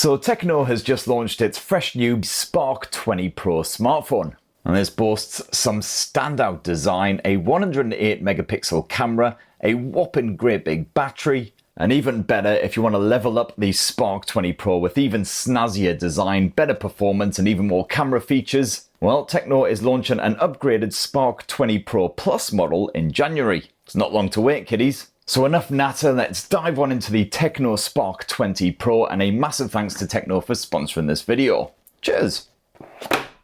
So TECNO has just launched its fresh new Spark 20 Pro smartphone. And this boasts some standout design, a 108 megapixel camera, a whopping great big battery, and even better if you want to level up the Spark 20 Pro with even snazzier design, better performance and even more camera features, well, TECNO is launching an upgraded Spark 20 Pro Plus model in January. It's not long to wait, kiddies. So enough natter, let's dive on into the TECNO Spark 20 Pro, and a massive thanks to TECNO for sponsoring this video. Cheers!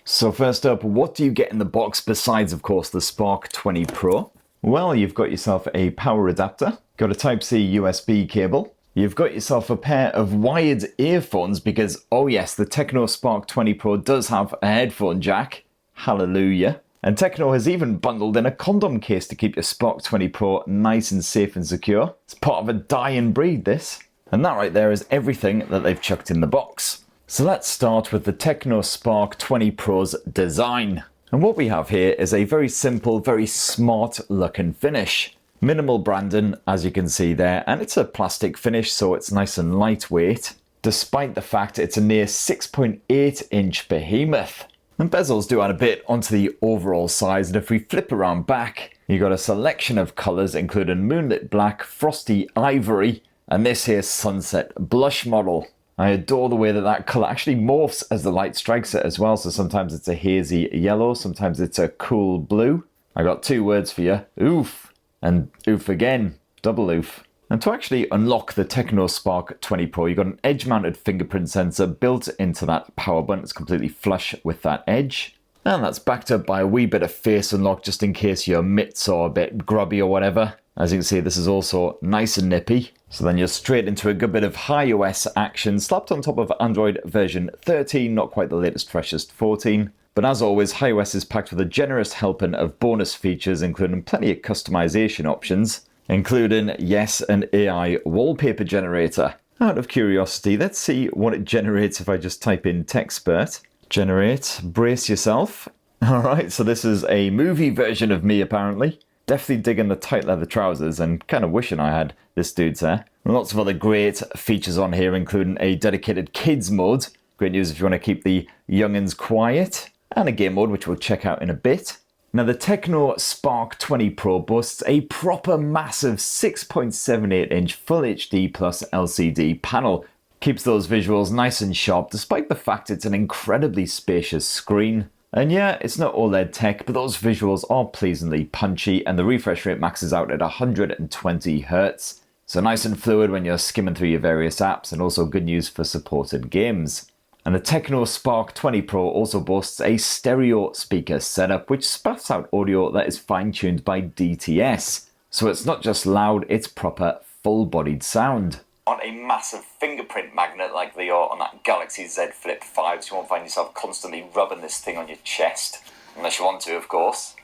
So first up, what do you get in the box besides, of course, the Spark 20 Pro? Well, you've got yourself a power adapter, got a Type-C USB cable, you've got yourself a pair of wired earphones because, oh yes, the TECNO Spark 20 Pro does have a headphone jack. Hallelujah. And TECNO has even bundled in a condom case to keep your Spark 20 Pro nice and safe and secure. It's part of a dying breed, this. And that right there is everything that they've chucked in the box. So let's start with the TECNO Spark 20 Pro's design. And what we have here is a very simple, very smart look and finish. Minimal branding, as you can see there, and it's a plastic finish, so it's nice and lightweight, despite the fact it's a near 6.8 inch behemoth. And bezels do add a bit onto the overall size, and if we flip around back, you got a selection of colours including moonlit black, frosty ivory, and this here sunset blush model. I adore the way that that colour actually morphs as the light strikes it as well, so sometimes it's a hazy yellow, sometimes it's a cool blue. I got two words for you, oof, and oof again, double oof. And to actually unlock the TECNO Spark 20 Pro, you've got an edge-mounted fingerprint sensor built into that power button. It's completely flush with that edge. And that's backed up by a wee bit of face unlock just in case your mitts are a bit grubby or whatever. As you can see, this is also nice and nippy. So then you're straight into a good bit of iOS action, slapped on top of Android version 13, not quite the latest, freshest 14. But as always, iOS is packed with a generous helping of bonus features, including plenty of customization options, including, yes, an AI wallpaper generator. Out of curiosity, let's see what it generates if I just type in TechSpurt. Generate, brace yourself. Alright, so this is a movie version of me apparently. Definitely digging the tight leather trousers and kind of wishing I had this dude's hair. Lots of other great features on here, including a dedicated kids mode. Great news if you want to keep the youngins quiet. And a game mode, which we'll check out in a bit. Now the TECNO Spark 20 Pro boasts a proper massive 6.78 inch Full HD Plus LCD panel. Keeps those visuals nice and sharp despite the fact it's an incredibly spacious screen. And yeah, it's not OLED tech, but those visuals are pleasingly punchy, and the refresh rate maxes out at 120 Hz. So nice and fluid when you're skimming through your various apps, and also good news for supported games. And the TECNO Spark 20 Pro also boasts a stereo speaker setup which spats out audio that is fine-tuned by DTS. So it's not just loud, it's proper full-bodied sound. On a massive fingerprint magnet like they are on that Galaxy Z Flip 5, so you won't find yourself constantly rubbing this thing on your chest. Unless you want to, of course.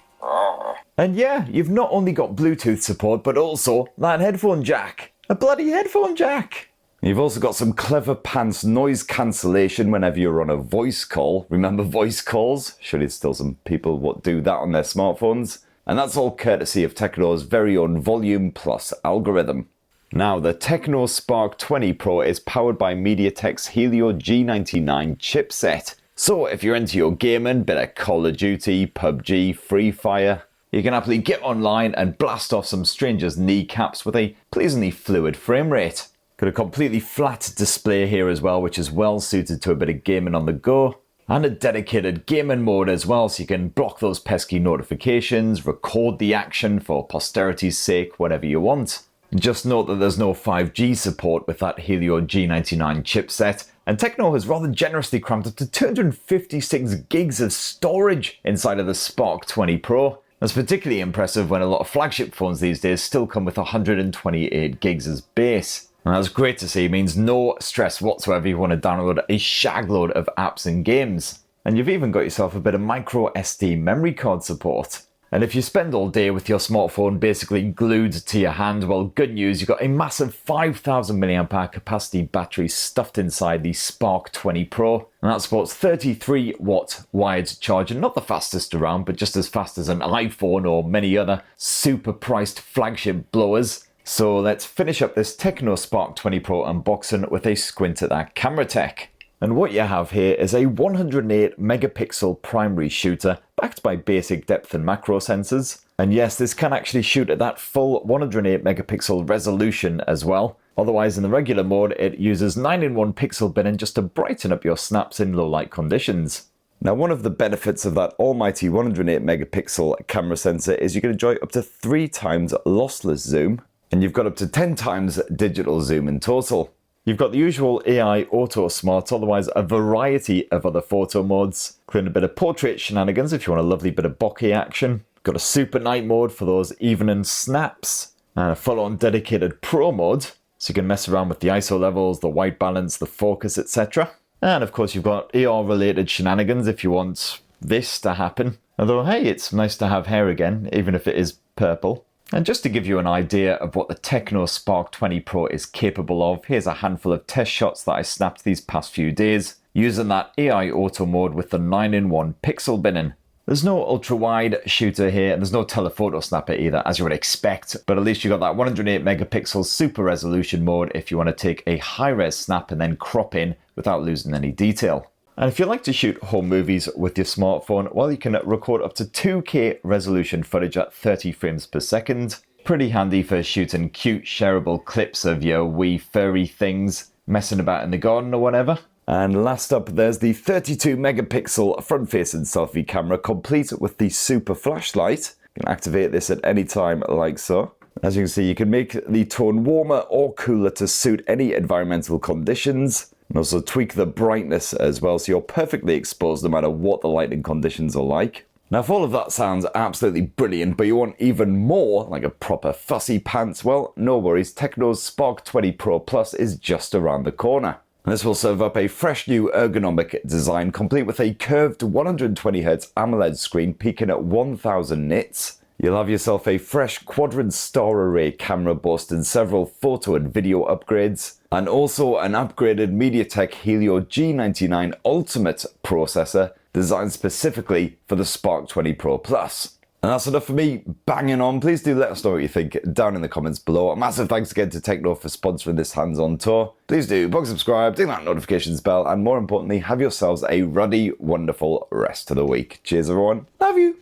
And yeah, you've not only got Bluetooth support, but also that headphone jack. A bloody headphone jack! You've also got some clever pants noise cancellation whenever you're on a voice call. Remember voice calls? Surely there's still some people what do that on their smartphones. And that's all courtesy of TECNO's very own Volume Plus algorithm. Now, the TECNO Spark 20 Pro is powered by MediaTek's Helio G99 chipset. So if you're into your gaming, bit of Call of Duty, PUBG, Free Fire, you can happily get online and blast off some strangers' kneecaps with a pleasingly fluid frame rate. Got a completely flat display here as well, which is well suited to a bit of gaming on the go. And a dedicated gaming mode as well, so you can block those pesky notifications, record the action for posterity's sake, whatever you want. Just note that there's no 5G support with that Helio G99 chipset, and TECNO has rather generously crammed up to 256 gigs of storage inside of the Spark 20 Pro. That's particularly impressive when a lot of flagship phones these days still come with 128 gigs as base. And that's great to see, it means no stress whatsoever if you want to download a shagload of apps and games. And you've even got yourself a bit of micro SD memory card support. And if you spend all day with your smartphone basically glued to your hand, well, good news, you've got a massive 5,000 mAh capacity battery stuffed inside the Spark 20 Pro. And that supports 33 watt wired charging, not the fastest around, but just as fast as an iPhone or many other super priced flagship blowers. So let's finish up this TECNO Spark 20 Pro unboxing with a squint at that camera tech. And what you have here is a 108 megapixel primary shooter backed by basic depth and macro sensors. And yes, this can actually shoot at that full 108 megapixel resolution as well. Otherwise, in the regular mode, it uses 9-in-1 pixel binning just to brighten up your snaps in low light conditions. Now, one of the benefits of that almighty 108 megapixel camera sensor is you can enjoy up to 3 times lossless zoom, and you've got up to 10 times digital zoom in total. You've got the usual AI auto smart, otherwise a variety of other photo modes, including a bit of portrait shenanigans if you want a lovely bit of bokeh action. Got a super night mode for those evening snaps, and a full-on dedicated pro mode, so you can mess around with the ISO levels, the white balance, the focus, etc. And of course you've got AR-related shenanigans if you want this to happen. Although, hey, it's nice to have hair again, even if it is purple. And just to give you an idea of what the TECNO Spark 20 Pro is capable of, here's a handful of test shots that I snapped these past few days, using that AI auto mode with the 9-in-1 pixel binning. There's no ultra-wide shooter here, and there's no telephoto snapper either, as you would expect, but at least you got that 108 megapixel super resolution mode if you want to take a high-res snap and then crop in without losing any detail. And if you like to shoot home movies with your smartphone, well, you can record up to 2K resolution footage at 30 frames per second. Pretty handy for shooting cute shareable clips of your wee furry things messing about in the garden or whatever. And last up, there's the 32 megapixel front-facing selfie camera, complete with the super flashlight. You can activate this at any time like so. As you can see, you can make the tone warmer or cooler to suit any environmental conditions. And also tweak the brightness as well, so you're perfectly exposed no matter what the lighting conditions are like. Now, if all of that sounds absolutely brilliant, but you want even more, like a proper fussy pants, well, no worries, TECNO's Spark 20 Pro Plus is just around the corner. And this will serve up a fresh new ergonomic design, complete with a curved 120Hz AMOLED screen peaking at 1000 nits. You'll have yourself a fresh quadrant star array camera boasting several photo and video upgrades, and also an upgraded MediaTek Helio G99 Ultimate processor designed specifically for the Spark 20 Pro Plus. And that's enough for me banging on. Please do let us know what you think down in the comments below. A massive thanks again to TECNO for sponsoring this hands-on tour. Please do subscribe, ding that notifications bell, and more importantly, have yourselves a ruddy, wonderful rest of the week. Cheers everyone. Love you.